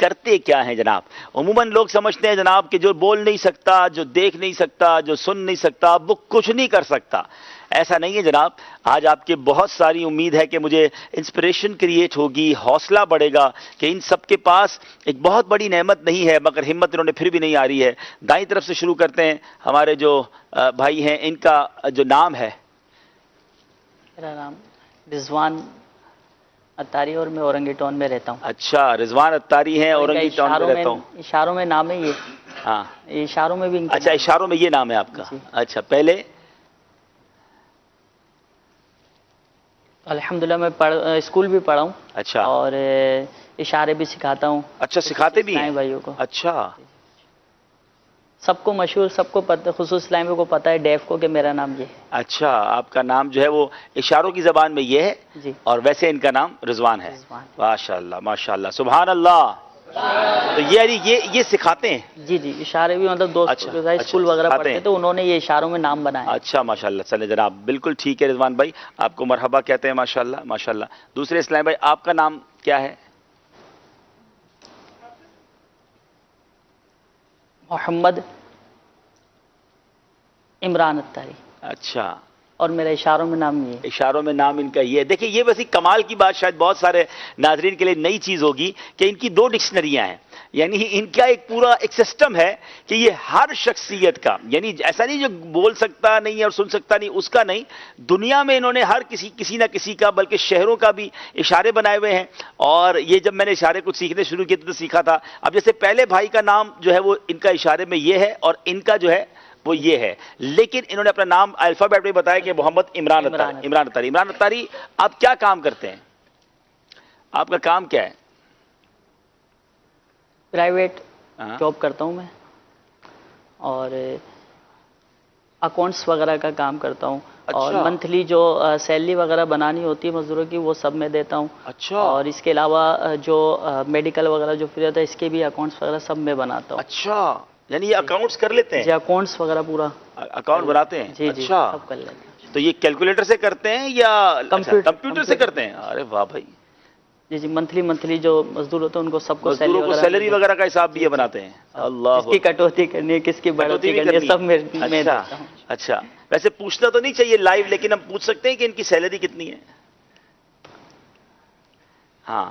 کرتے کیا ہیں جناب؟ عموماً لوگ سمجھتے ہیں جناب کہ جو بول نہیں سکتا، جو دیکھ نہیں سکتا، جو سن نہیں سکتا، وہ کچھ نہیں کر سکتا. ایسا نہیں ہے جناب. آج آپ کے بہت ساری امید ہے کہ مجھے انسپریشن کریٹ ہوگی، حوصلہ بڑھے گا کہ ان سب کے پاس ایک بہت بڑی نعمت نہیں ہے مگر ہمت انہوں نے پھر بھی نہیں آ رہی ہے. دائیں طرف سے شروع کرتے ہیں. ہمارے جو بھائی ہیں ان کا جو نام ہے. میرا نام رضوان اتاری اور میں اورنگی ٹاؤن میں رہتا ہوں. اچھا، رضوان اتاری ہیں، اورنگی ٹاؤن میں رہتا ہوں. اشاروں میں نام ہے یہ. ہاں اشاروں میں بھی ان کا اچھا، اشاروں میں یہ نام ہے آپ کا. جی. اچھا، پہلے الحمدللہ میں اسکول بھی پڑھا ہوں. اچھا اور اشارے بھی سکھاتا ہوں. اچھا، سکھاتے بھی ہیں بھائیوں کو. اچھا. سب کو مشہور، سب کو پتہ، خصوص اسلامیوں کو پتہ ہے ڈیف کو کہ میرا نام یہ ہے. اچھا، آپ کا نام جو ہے وہ اشاروں کی زبان میں یہ ہے جی. اور ویسے ان کا نام رضوان ہے. رضوان. ماشاء اللہ ماشاء اللہ، سبحان اللہ. تو یہ سکھاتے ہیں. جی جی، اشارے بھی مطلب دوست کے ساتھ اسکول وغیرہ پڑھتے تو انہوں نے یہ اشاروں میں نام بنایا. اچھا ماشاء اللہ. چلے جناب، بالکل ٹھیک ہے رضوان بھائی، آپ کو مرحبا کہتے ہیں. ماشاء اللہ ماشاء اللہ. دوسرے اسلام بھائی، آپ کا نام کیا ہے؟ محمد عمران اتاری. اچھا، اور میرا اشاروں میں نام یہ ہے. اشاروں میں نام ان کا یہ ہے. دیکھیں، یہ ویسی کمال کی بات شاید بہت سارے ناظرین کے لیے نئی چیز ہوگی کہ ان کی 2 ڈکشنریاں ہیں. یعنی ان کا ایک پورا ایک سسٹم ہے کہ یہ ہر شخصیت کا، یعنی ایسا نہیں جو بول سکتا نہیں ہے اور سن سکتا نہیں، اس کا نہیں. دنیا میں انہوں نے ہر کسی نہ کسی کا، بلکہ شہروں کا بھی اشارے بنائے ہوئے ہیں. اور یہ جب میں نے اشارے کچھ سیکھنے شروع کیے تو سیکھا تھا. اب جیسے پہلے بھائی کا نام جو ہے وہ ان کا اشارے میں یہ ہے اور ان کا جو ہے وہ یہ ہے، لیکن انہوں نے اپنا نام الفابیٹ میں بتایا کہ محمد عمران اتاری. عمران اتاری. عمران اتاری، آپ کیا کام کرتے ہیں؟ آپ کا کام کیا ہے؟ پرائیویٹ جاب کرتا ہوں میں، اور اکاؤنٹس وغیرہ کا کام کرتا ہوں. اور منتھلی جو سیلری وغیرہ بنانی ہوتی ہے مزدوروں کی وہ سب میں دیتا ہوں. اچھا. اور اس کے علاوہ جو میڈیکل وغیرہ جو فری ہوتا ہے اس کے بھی اکاؤنٹس وغیرہ سب میں بناتا ہوں. اچھا، یعنی یہ اکاؤنٹس کر لیتے ہیں؟ جی، اکاؤنٹس وغیرہ پورا اکاؤنٹ بناتے ہیں. جی جی، اچھا، سب کر لیتے ہیں. تو یہ کیلکولیٹر سے کرتے ہیں یا کمپیوٹر سے کرتے ہیں؟ ارے واہ بھائی. جی جی، منتھلی جو مزدور ہوتے ہیں ان کو سب کو مزدوروں کو سیلری وغیرہ کا حساب بھی یہ بناتے ہیں؟ اللہ، کس کی کٹوتی کرنی ہے، کس کی بڑھوتی کرنی ہے، سب میں دیتا ہوں. اچھا، ویسے پوچھنا تو نہیں چاہیے لائیو، لیکن ہم پوچھ سکتے ہیں کہ ان کی سیلری کتنی ہے؟ ہاں.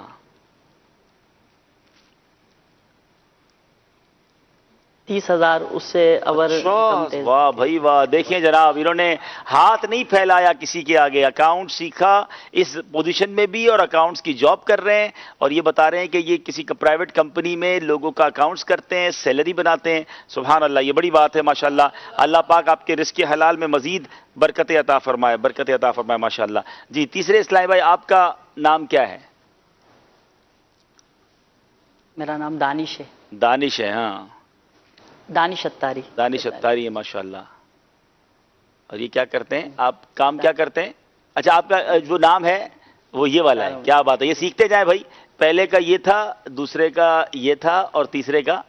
30,000 اس سے اور کم تھے. واہ بھائی واہ. دیکھیں جناب، انہوں نے ہاتھ نہیں پھیلایا کسی کے آگے. اکاؤنٹ سیکھا، اس پوزیشن میں بھی، اور اکاؤنٹس کی جاب کر رہے ہیں. اور یہ بتا رہے ہیں کہ یہ کسی کا پرائیویٹ کمپنی میں لوگوں کا اکاؤنٹس کرتے ہیں، سیلری بناتے ہیں. سبحان اللہ، یہ بڑی بات ہے. ماشاءاللہ، اللہ پاک آپ کے رزق حلال میں مزید برکت عطا فرمائے، برکت عطا فرمائے. ماشاءاللہ. جی، تیسرے اسلامی بھائی، آپ کا نام کیا ہے؟ میرا نام دانش ہے. دانش ہے. ہاں، دانش اتاری. دانش اتاری ہے. ماشاءاللہ. اور یہ کیا کرتے ہیں آپ؟ کام کیا کرتے ہیں؟ اچھا، آپ کا جو نام ہے وہ یہ والا ہے. کیا بات ہے. یہ سیکھتے جائیں بھائی. پہلے کا یہ تھا، دوسرے کا یہ تھا، اور تیسرے کا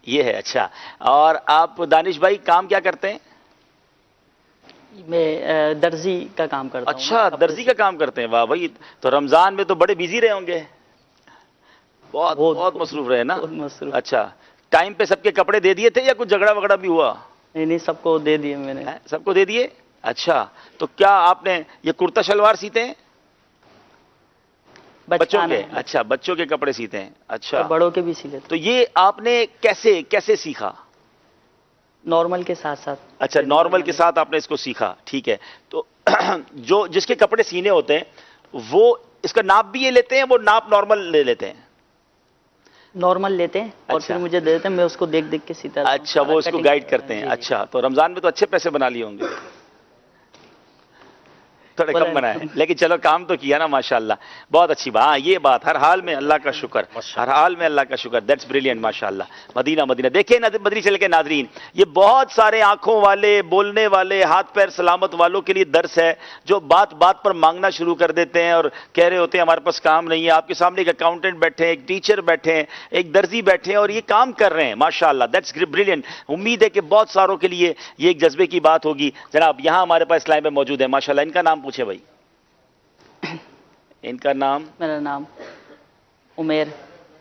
یہ ہے. اچھا، اور آپ دانش بھائی کام کیا کرتے ہیں؟ میں درزی کا کام کرتا ہوں. اچھا، درزی کا کام کرتے ہیں. واہ بھائی. تو رمضان میں تو بڑے بیزی رہے ہوں گے، بہت مصروف رہے نا. اچھا، ٹائم پہ سب کے کپڑے دے دیے تھے یا کچھ جھگڑا وگڑا بھی ہوا؟ نہیں، سب کو دے دیے میں نے. سب کو دے دیے. اچھا، تو کیا آپ نے یہ کرتا شلوار سیتے ہیں؟ بچوں کے؟ اچھا، بچوں کے کپڑے سیتے ہیں. اچھا، بڑوں کے بھی سی لیتے. تو یہ آپ نے کیسے سیکھا؟ نارمل کے ساتھ ساتھ. اچھا، نارمل کے ساتھ آپ نے اس کو سیکھا. ٹھیک ہے. تو جس کے کپڑے سینے ہوتے ہیں وہ اس کا ناپ بھی یہ لیتے ہیں، وہ ناپ نارمل لے لیتے ہیں؟ نارمل لیتے ہیں اور پھر مجھے دے دیتے ہیں، میں اس کو دیکھ کے سیتا ہوں. اچھا، وہ اس کو گائیڈ کرتے ہیں. اچھا، تو رمضان میں تو اچھے پیسے بنا لیے ہوں گے. تھوڑے کم بنائے، لیکن چلو کام تو کیا نا. ماشاءاللہ، بہت اچھی بات. ہاں، یہ بات ہر حال میں اللہ کا شکر، ہر حال میں اللہ کا شکر. That's brilliant. ماشاءاللہ. مدینہ مدینہ. دیکھیں مدنی چل کے ناظرین، یہ بہت سارے آنکھوں والے، بولنے والے، ہاتھ پیر سلامت والوں کے لیے درس ہے، جو بات بات پر مانگنا شروع کر دیتے ہیں اور کہہ رہے ہوتے ہیں ہمارے پاس کام نہیں ہے. آپ کے سامنے ایک اکاؤنٹنٹ بیٹھے ہیں، ایک ٹیچر بیٹھے ہیں، ایک درزی بیٹھے ہیں، اور یہ کام کر رہے ہیں. ماشاءاللہ، دیٹس بریلینٹ. امید ہے کہ بہت ساروں کے لیے یہ ایک جذبے کی بات ہوگی. جناب، یہاں ہمارے پاس اسلام میں موجود ہے. ماشاءاللہ. ان کا نام پوچھے بھائی. ان کا نام؟ میرا نام عمیر.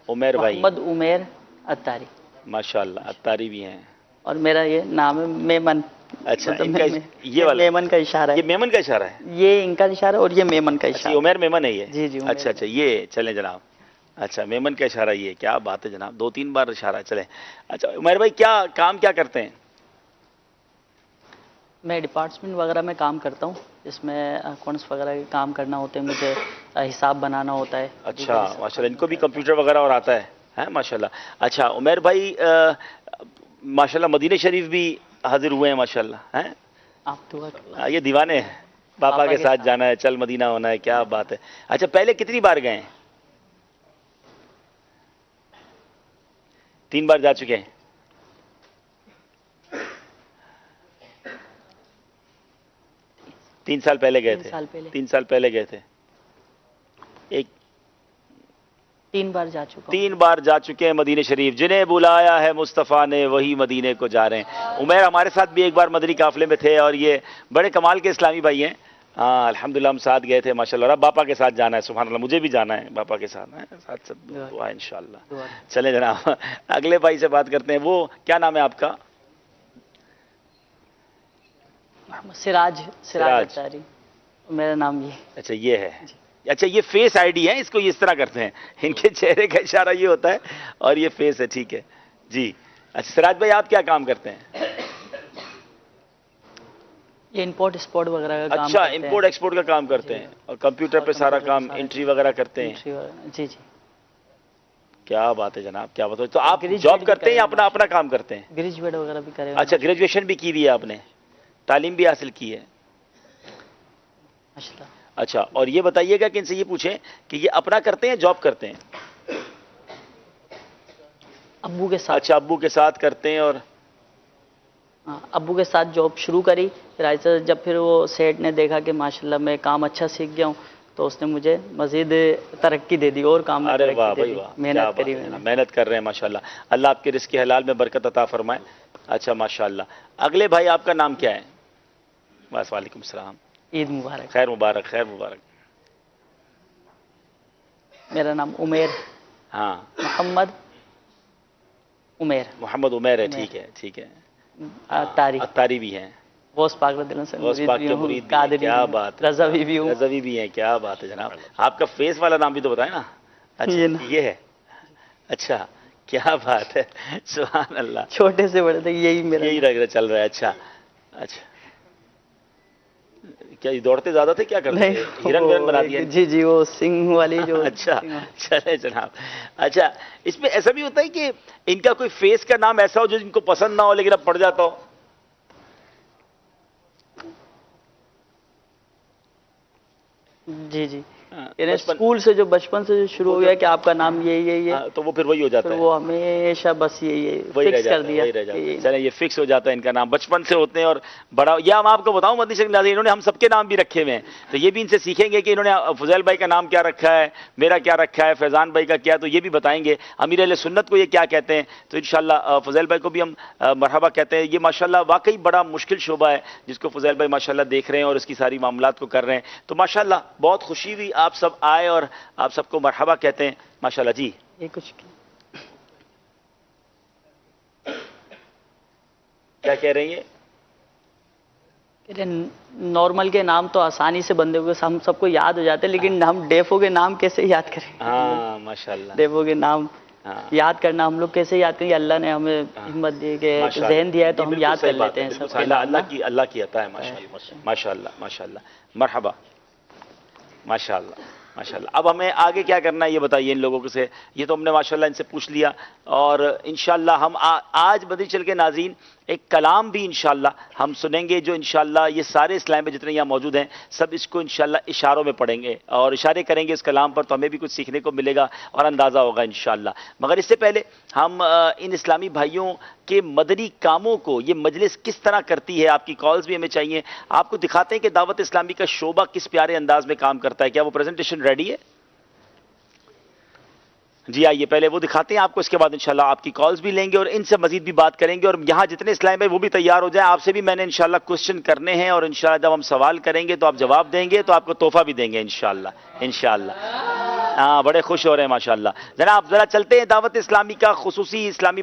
عمیر بھائی محمد عمیر اتاری. ماشاءاللہ اتاری بھی ہیں. اور میرا یہ نام ہے میمن. اچھا مطلب ان کا یہ والا میمن کا اشارہ یہ ہے. میمن کا اشارہ ہے. یہ ان کا اشارہ اور یہ میمن کا اچھا اشارہ. یہ عمیر میمن ہے یہ. جی جی عمیر اچھا اچھا یہ چلیں جناب. اچھا میمن کا اشارہ یہ کیا بات ہے جناب 2-3 بار اشارہ چلیں. اچھا عمیر بھائی کیا کام کیا کرتے ہیں؟ میں ڈپارٹمنٹ وغیرہ میں کام کرتا ہوں جس میں اکاؤنٹس وغیرہ کے کام کرنا ہوتے ہیں مجھے. حساب بنانا ہوتا ہے. اچھا ماشاءاللہ ان کو بھی کمپیوٹر وغیرہ اور آتا ہے ماشاءاللہ. اچھا عمیر بھائی ماشاءاللہ مدینہ شریف بھی حاضر ہوئے ہیں ماشاءاللہ ہیں. آپ دعا کریں. یہ دیوانے ہیں پاپا کے ساتھ جانا ہے چل مدینہ ہونا ہے کیا بات ہے. اچھا پہلے کتنی بار گئے ہیں؟ 3 بار جا چکے ہیں. تین سال پہلے گئے تھے. 3 سال پہلے گئے تھے. 3 بار جا چکا ہوں. 3 بار جا چکے ہیں مدینہ شریف. جنہیں بلایا ہے مصطفیٰ نے وہی مدینے کو جا رہے ہیں. عمیر ہمارے ساتھ بھی ایک بار مدنی قافلے میں تھے اور یہ بڑے کمال کے اسلامی بھائی ہیں. ہاں الحمدللہ ہم ساتھ گئے تھے ماشاءاللہ. اور اب باپا کے ساتھ جانا ہے سبحان اللہ. مجھے بھی جانا ہے باپا کے ساتھ ساتھ دعا انشاءاللہ. چلیں جناب اگلے بھائی سے بات کرتے ہیں. وہ کیا نام ہے آپ کا؟ سراج اتاری میرا نام یہ. اچھا یہ ہے. اچھا یہ فیس آئی ڈی ہے اس کو یہ اس طرح کرتے ہیں. ان کے چہرے کا اشارہ یہ ہوتا ہے اور یہ فیس ہے. ٹھیک ہے جی. اچھا سراج بھائی آپ کیا کام کرتے ہیں؟ یہ امپورٹ ایکسپورٹ وغیرہ کا کام اچھا کرتے ہیں. امپورٹ ایکسپورٹ کا کام کرتے ہیں اور کمپیوٹر پہ سارا کام انٹری وغیرہ کرتے ہیں. جی جی. کیا بات ہے جناب کیا بات ہے. تو آپ جاب کرتے ہیں یا اپنا کام کرتے ہیں؟ گریجویٹ وغیرہ بھی کرے. اچھا گریجویشن بھی کی ہوئی ہے آپ نے تعلیم بھی حاصل کی ہے. اچھا اور یہ بتائیے گا کہ ان سے یہ پوچھیں کہ یہ اپنا کرتے ہیں جاب کرتے ہیں؟ ابو کے ساتھ. اچھا ابو کے ساتھ کرتے ہیں. اور ابو کے ساتھ جاب شروع کری پھر ایسا جب پھر وہ سیٹ نے دیکھا کہ ماشاءاللہ میں کام اچھا سیکھ گیا ہوں تو اس نے مجھے مزید ترقی دے دی اور کام میں ترقی دے دی. محنت کری میں نے. محنت کر رہے ہیں ماشاءاللہ. اللہ آپ کے رزق حلال میں برکت عطا فرمائے. اچھا ماشاءاللہ. اگلے بھائی آپ کا نام کیا ہے؟ بس وعلیکم السلام. عید مبارک. خیر مبارک خیر مبارک. میرا نام عمیر. ہاں محمد عمیر ہے. ٹھیک ہے ٹھیک ہے. اتاری بھی ہیں. غوث پاک رضی اللہ عنہ غوث پاک کے مرید بھی. کیا بات ہے. رضوی بھی ہوں. رضوی بھی ہیں. کیا بات ہے جناب. آپ کا فیس والا نام بھی تو بتائیں نا. اچھا یہ ہے. اچھا کیا بات ہے سبحان اللہ. چھوٹے سے بڑے تک یہی چل رہا ہے. اچھا اچھا کیا یہ دوڑتے زیادہ تھے کیا کرتے تھے؟ ہرن ورن بنا دیا. جی جی وہ سنگھ والی جو. اچھا چلے جناب. اچھا اس میں ایسا بھی ہوتا ہے کہ ان کا کوئی فیس کا نام ایسا ہو جو ان کو پسند نہ ہو لیکن اب پڑ جاتا ہو؟ جی جی. اسکول سے جو بچپن سے جو شروع ہو گیا کہ آپ کا نام یہی ہے تو وہ پھر وہی ہو جاتا ہے. وہ ہمیشہ بس یہی فکس کر دیا. چلیں یہ فکس ہو جاتا ہے ان کا نام بچپن سے ہوتے ہیں. اور بڑا یہ ہم آپ کو بتاؤں مدنی شریف ناظرین انہوں نے ہم سب کے نام بھی رکھے ہوئے ہیں تو یہ بھی ان سے سیکھیں گے کہ انہوں نے فضیل بھائی کا نام کیا رکھا ہے میرا کیا رکھا ہے فیضان بھائی کا کیا تو یہ بھی بتائیں گے. امیر اہل سنت کو یہ کیا کہتے ہیں تو انشاءاللہ فضیل بھائی کو بھی ہم مرحبا کہتے ہیں. یہ ماشاءاللہ واقعی بڑا مشکل شعبہ ہے جس کو فضیل بھائی ماشاءاللہ دیکھ رہے ہیں اور اس کی ساری معاملات کو کر رہے ہیں تو ماشاءاللہ بہت خوشی ہوئی آپ سب آئے اور آپ سب کو مرحبا کہتے ہیں ماشاءاللہ. جی یہ کچھ کیا کہہ رہی ہیں؟ نارمل کے نام تو آسانی سے بندے کو ہم سب کو یاد ہو جاتے ہیں لیکن ہم ڈیفو کے نام کیسے یاد کریں؟ ہاں ماشاءاللہ. ڈیفو کے نام یاد کرنا ہم لوگ کیسے یاد کریں؟ اللہ نے ہمیں ہمت دی کہ ذہن دیا ہے تو ہم یاد کر لیتے ہیں سب. اللہ کی عطا ہے ماشاءاللہ ماشاءاللہ. مرحبا ماشاءاللہ ماشاءاللہ. اب ہمیں آگے کیا کرنا ہے یہ بتائیے ان لوگوں سے. یہ تو ہم نے ماشاءاللہ ان سے پوچھ لیا اور انشاءاللہ ہم آج بدر چل کے ناظرین ایک کلام بھی انشاءاللہ ہم سنیں گے جو انشاءاللہ یہ سارے اسلام میں جتنے یہاں موجود ہیں سب اس کو انشاءاللہ اشاروں میں پڑھیں گے اور اشارے کریں گے اس کلام پر تو ہمیں بھی کچھ سیکھنے کو ملے گا اور اندازہ ہوگا انشاءاللہ. مگر اس سے پہلے ہم ان اسلامی بھائیوں کے مدنی کاموں کو یہ مجلس کس طرح کرتی ہے آپ کی کالز بھی ہمیں چاہیے. آپ کو دکھاتے ہیں کہ دعوت اسلامی کا شعبہ کس پیارے انداز میں کام کرتا ہے. کیا وہ پریزنٹیشن ریڈی ہے؟ جی آئیے پہلے وہ دکھاتے ہیں آپ کو اس کے بعد انشاءاللہ آپ کی کالز بھی لیں گے اور ان سے مزید بھی بات کریں گے اور یہاں جتنے اسلام بھائی وہ بھی تیار ہو جائیں. آپ سے بھی میں نے انشاءاللہ کوسچن کرنے ہیں اور انشاءاللہ جب ہم سوال کریں گے تو آپ جواب دیں گے تو آپ کو تحفہ بھی دیں گے انشاءاللہ. ہاں بڑے خوش ہو رہے ہیں ماشاءاللہ. جناب ذرا چلتے ہیں دعوت اسلامی کا خصوصی اسلامی